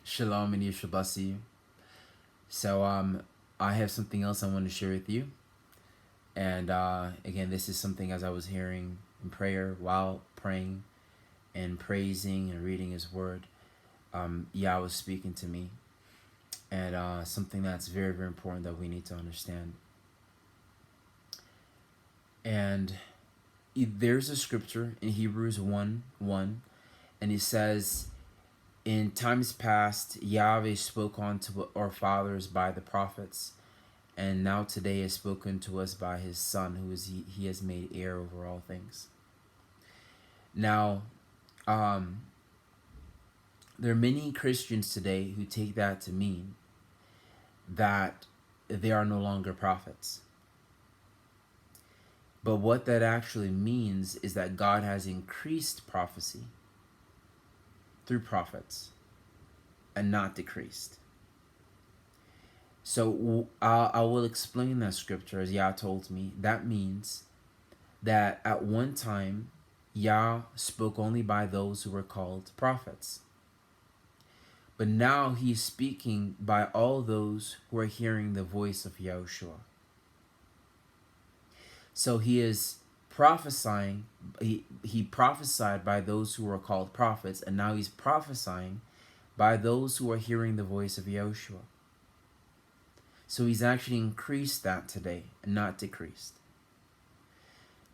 Shalom and Yeshua bless you. So I have something else I want to share with you. And again, this is something as I was hearing in prayer while praying and praising and reading His Word. Yah was speaking to me, and something that's very, very important that we need to understand. And there's a scripture in Hebrews 1:1, and it says, "In times past, Yahweh spoke unto our fathers by the prophets, and now today is spoken to us by His Son, who is He has made heir over all things." Now, there are many Christians today who take that to mean that there are no longer prophets. But what that actually means is that God has increased prophecy through prophets and not decreased. So I will explain that scripture as Yah told me. That means that at one time, Yah spoke only by those who were called prophets. But now He's speaking by all those who are hearing the voice of Yahushua. So He is prophesying. He prophesied by those who were called prophets, and now He's prophesying by those who are hearing the voice of Yahushua. So He's actually increased that today and not decreased.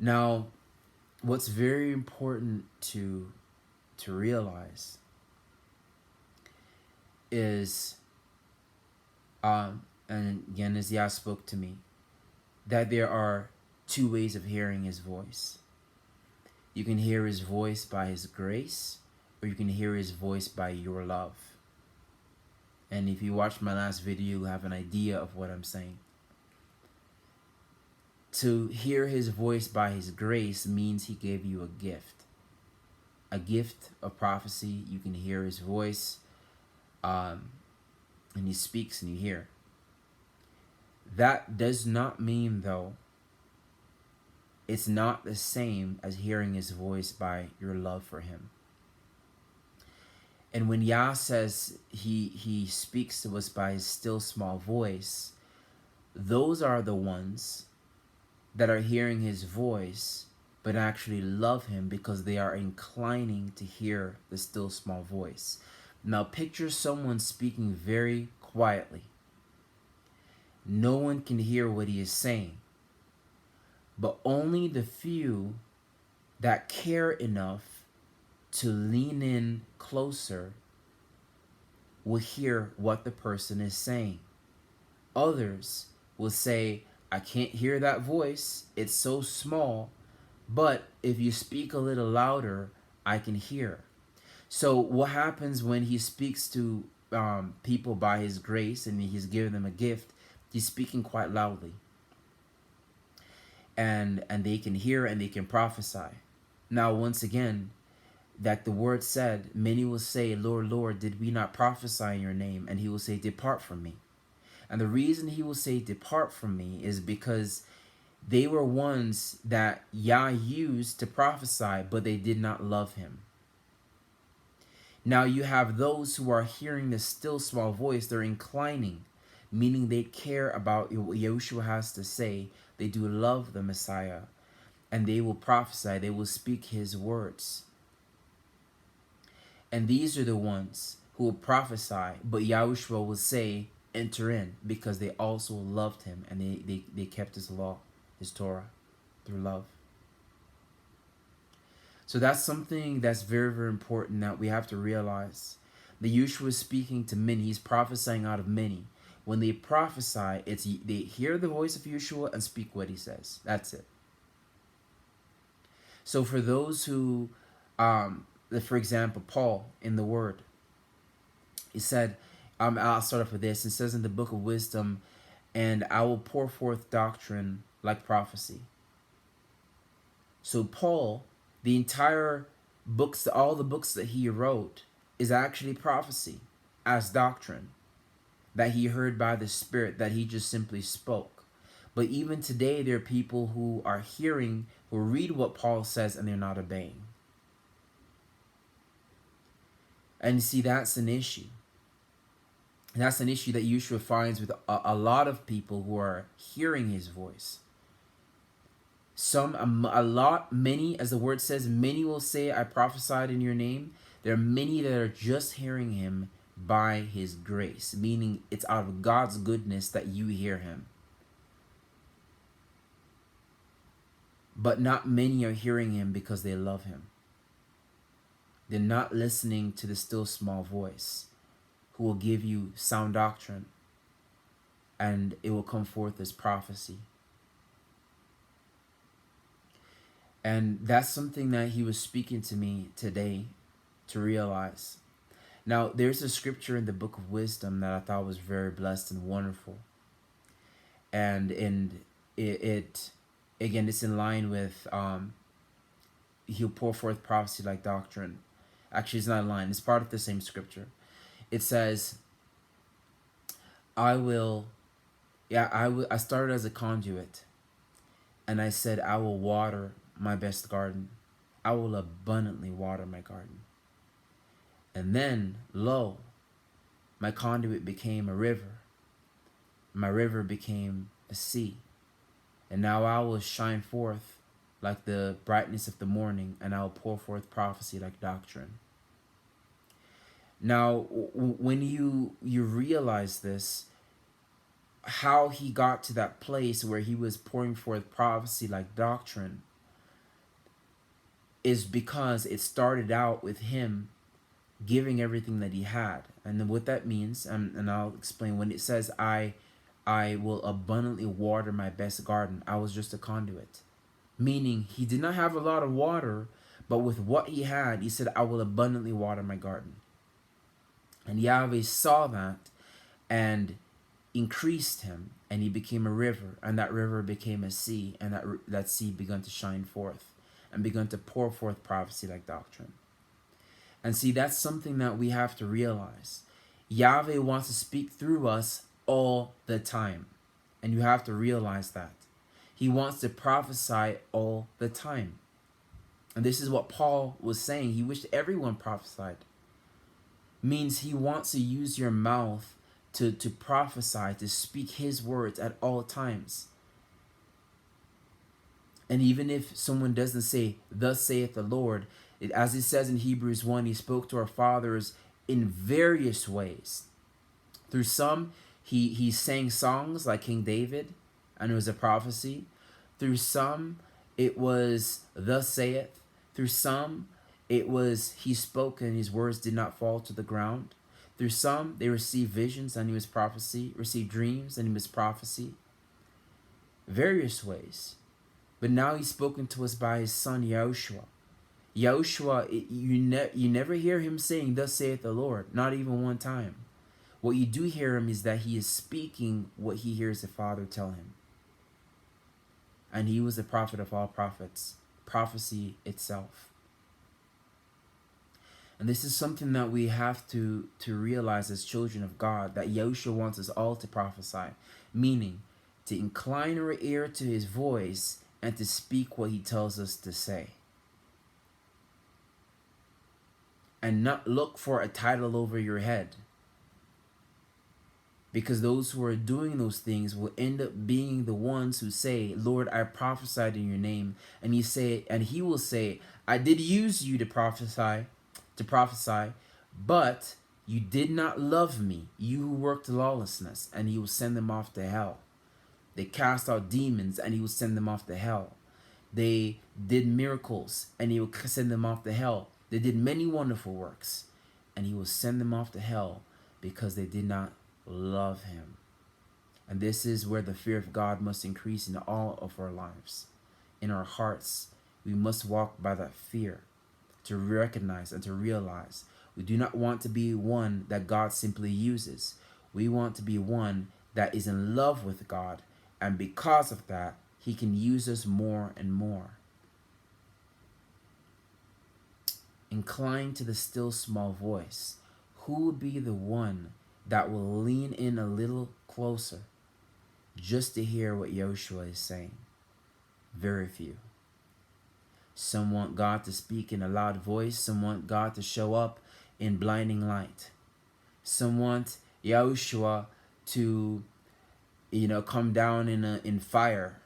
Now, what's very important to realize is, and again, as Yah spoke to me, that there are two ways of hearing His voice. You can hear His voice by His grace, or you can hear His voice by your love. And if you watch my last video, you'll have an idea of what I'm saying. To hear His voice by His grace means He gave you a gift of prophecy. You can hear His voice, and He speaks and you hear. That does not mean, though, it's not the same as hearing His voice by your love for Him. And when Yah says he speaks to us by His still small voice, those are the ones that are hearing His voice but actually love Him because they are inclining to hear the still small voice. Now picture someone speaking very quietly. No one can hear what he is saying, but only the few that care enough to lean in closer will hear what the person is saying. Others will say, "I can't hear that voice, it's so small, but if you speak a little louder, I can hear." So what happens when He speaks to people by His grace and He's given them a gift? He's speaking quite loudly. And they can hear and they can prophesy. Now, once again, that the word said, many will say, "Lord, Lord, did we not prophesy in your name?" And He will say, "Depart from me." And the reason He will say, "Depart from me," is because they were ones that Yah used to prophesy, but they did not love Him. Now you have those who are hearing the still small voice. They're inclining, meaning they care about what Yahushua has to say. They do love the Messiah, and they will prophesy. They will speak His words. And these are the ones who will prophesy, but Yahushua will say, "Enter in," because they also loved Him and they kept His law, His Torah, through love. So that's something that's very, very important that we have to realize. The Yeshua is speaking to many. He's prophesying out of many. When they prophesy, they hear the voice of Yeshua and speak what He says. That's it. So for those who, for example, Paul in the Word, he said, I'll start off with this. It says in the book of wisdom, "And I will pour forth doctrine like prophecy." So Paul, the entire books, all the books that he wrote, is actually prophecy as doctrine that he heard by the Spirit, that he just simply spoke. But even today, there are people who are hearing, who read what Paul says, and they're not obeying. And see, that's an issue. And that's an issue that Yeshua finds with a lot of people who are hearing his voice. Many, as the word says, many will say, I prophesied in your name. There are many that are just hearing him by his grace, meaning it's out of God's goodness that you hear him. But not many are hearing him because they love him. They're not listening to the still small voice who will give you sound doctrine, and it will come forth as prophecy. And that's something that he was speaking to me today to realize. Now, there's a scripture in the book of wisdom that I thought was very blessed and wonderful. And it again, it's in line with he'll pour forth prophecy like doctrine. Actually, it's not in line. It's part of the same scripture. It says, I started as a conduit, and I said, I will water my best garden. I will abundantly water my garden. And then, lo, my conduit became a river. My river became a sea. And now I will shine forth like the brightness of the morning, and I will pour forth prophecy like doctrine. Now, when you realize this, how he got to that place where he was pouring forth prophecy like doctrine is because it started out with him giving everything that he had. And then what that means, and I'll explain, when it says, I will abundantly water my best garden, I was just a conduit. Meaning he did not have a lot of water, but with what he had, he said, I will abundantly water my garden. And Yahweh saw that and increased him, and he became a river, and that river became a sea, and that sea began to shine forth and began to pour forth prophecy like doctrine. And see, that's something that we have to realize. Yahweh wants to speak through us all the time, and you have to realize that. He wants to prophesy all the time. And this is what Paul was saying. He wished everyone prophesied. Means he wants to use your mouth to prophesy, to speak his words at all times. And even if someone doesn't say, thus saith the Lord, as it says in Hebrews 1, he spoke to our fathers in various ways. Through some, he sang songs like King David, and it was a prophecy. Through some, it was thus saith. Through some, it was he spoke and his words did not fall to the ground. Through some, they received visions and he was prophecy, received dreams and he was prophecy. Various ways. But now he's spoken to us by his son Yahushua. Yahushua, you never hear him saying, thus saith the Lord, not even one time. What you do hear him is that he is speaking what he hears the Father tell him. And he was the prophet of all prophets, prophecy itself. And this is something that we have to realize as children of God, that Yahushua wants us all to prophesy, meaning to incline our ear to his voice and to speak what he tells us to say. And not look for a title over your head. Because those who are doing those things will end up being the ones who say, Lord, I prophesied in your name. And he will say, I did use you to prophesy, but you did not love me, you who worked lawlessness. And he will send them off to hell. They cast out demons, and he will send them off to hell. They did miracles, and he will send them off to hell. They did many wonderful works, and he will send them off to hell because they did not love him. And this is where the fear of God must increase in all of our lives. In our hearts, we must walk by that fear, to recognize and to realize we do not want to be one that God simply uses. We want to be one that is in love with God, and because of that, he can use us more and more. Incline to the still small voice. Who will be the one that will lean in a little closer just to hear what Yahushua is saying? Very few. Some want God to speak in a loud voice. Some want God to show up in blinding light. Some want Yahushua to, come down in fire,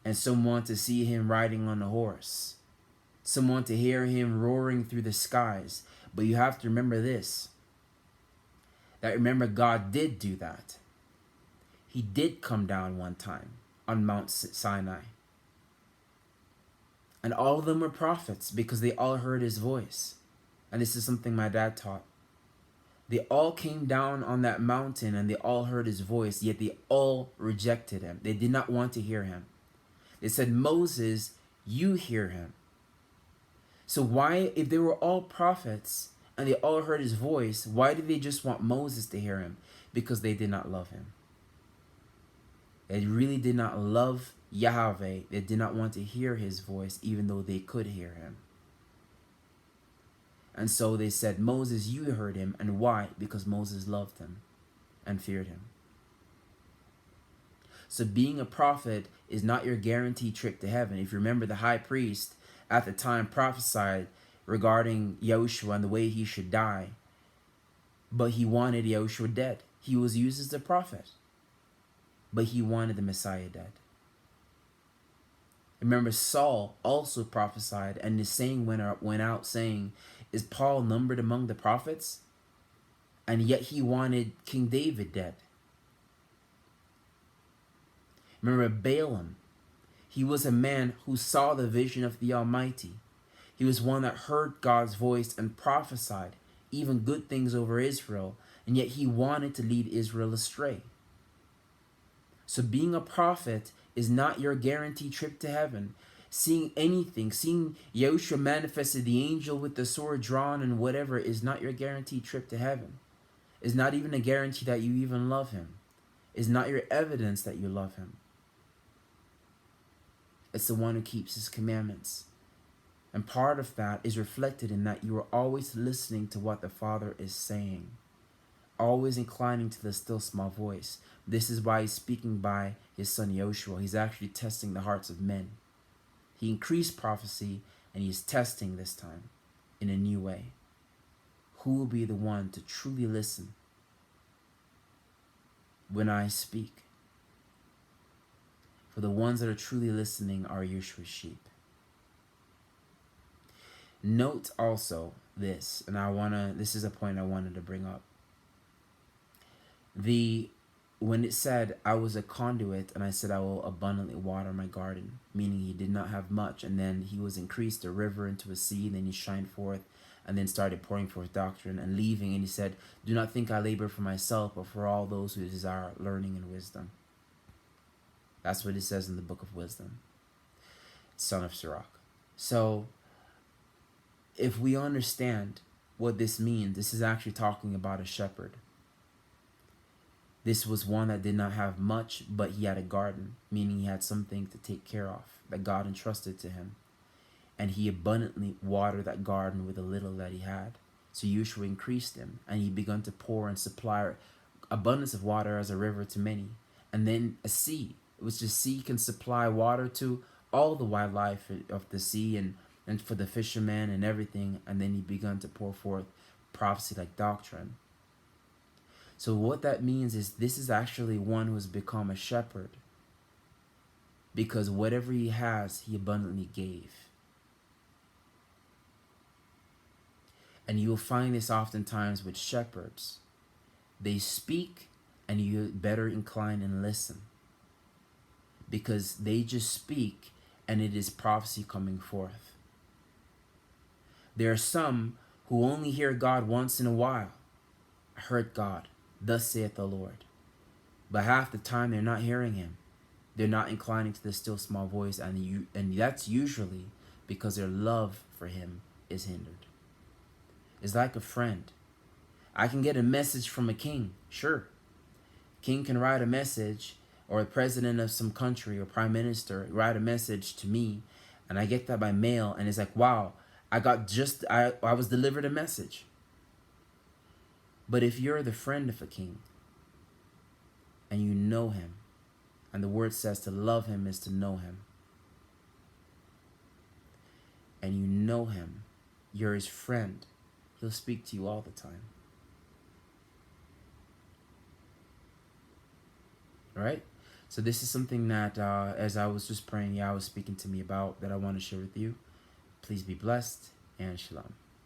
and someone to see him riding on a horse, someone to hear him roaring through the skies. But you have to remember this, that remember God did do that. He did come down one time on Mount Sinai. And all of them were prophets because they all heard his voice. And this is something my dad taught. They all came down on that mountain and they all heard his voice, yet they all rejected him. They did not want to hear him. They said, Moses, you hear him. So why, if they were all prophets and they all heard his voice, why did they just want Moses to hear him? Because they did not love him. They really did not love Yahweh. They did not want to hear his voice, even though they could hear him. And so they said, Moses, you heard him. And why? Because Moses loved him and feared him. So being a prophet is not your guaranteed trip to heaven. If you remember, the high priest at the time prophesied regarding Yahushua and the way he should die. But he wanted Yahushua dead. He was used as a prophet. But he wanted the Messiah dead. Remember, Saul also prophesied, and the saying went out saying, is Paul numbered among the prophets? And yet he wanted King David dead. Remember Balaam. He was a man who saw the vision of the Almighty. He was one that heard God's voice and prophesied even good things over Israel, and yet he wanted to lead Israel astray. So being a prophet is not your guaranteed trip to heaven. Seeing anything, seeing Yahushua manifested, the angel with the sword drawn and whatever, is not your guaranteed trip to heaven. It's not even a guarantee that you even love him. It's not your evidence that you love him. It's the one who keeps his commandments. And part of that is reflected in that you are always listening to what the Father is saying. Always inclining to the still small voice. This is why he's speaking by his son Yahushua. He's actually testing the hearts of men. He increased prophecy, and he's testing this time in a new way. Who will be the one to truly listen when I speak? For the ones that are truly listening are Yeshua's sheep. Note also this, and this is a point I wanted to bring up. When it said, I was a conduit, and I said, I will abundantly water my garden, meaning he did not have much, and then he was increased a river into a sea, and then he shined forth, and then started pouring forth doctrine and leaving, and he said, do not think I labor for myself, but for all those who desire learning and wisdom. That's what it says in the book of wisdom, son of Sirach. So, if we understand what this means, this is actually talking about a shepherd. This was one that did not have much, but he had a garden, meaning he had something to take care of that God entrusted to him. And he abundantly watered that garden with the little that he had. So Yeshua increased him, and he began to pour and supply abundance of water as a river to many. And then a sea, which the sea can supply water to all the wildlife of the sea and for the fishermen and everything. And then he began to pour forth prophecy like doctrine. So what that means is this is actually one who has become a shepherd, because whatever he has, he abundantly gave. And you will find this oftentimes with shepherds. They speak and you better incline and listen, because they just speak and it is prophecy coming forth. There are some who only hear God once in a while. I heard God. Thus saith the Lord. But half the time they're not hearing him. They're not inclining to the still small voice, and that's usually because their love for him is hindered. It's like a friend. I can get a message from a king, sure. King can write a message, or a president of some country or prime minister write a message to me, and I get that by mail, and it's like, wow, I was delivered a message. But if you're the friend of a king, and you know him, and the word says to love him is to know him, and you know him, you're his friend, he'll speak to you all the time. All right. So this is something that, as I was just praying, Yah was speaking to me about, that I want to share with you. Please be blessed, and shalom.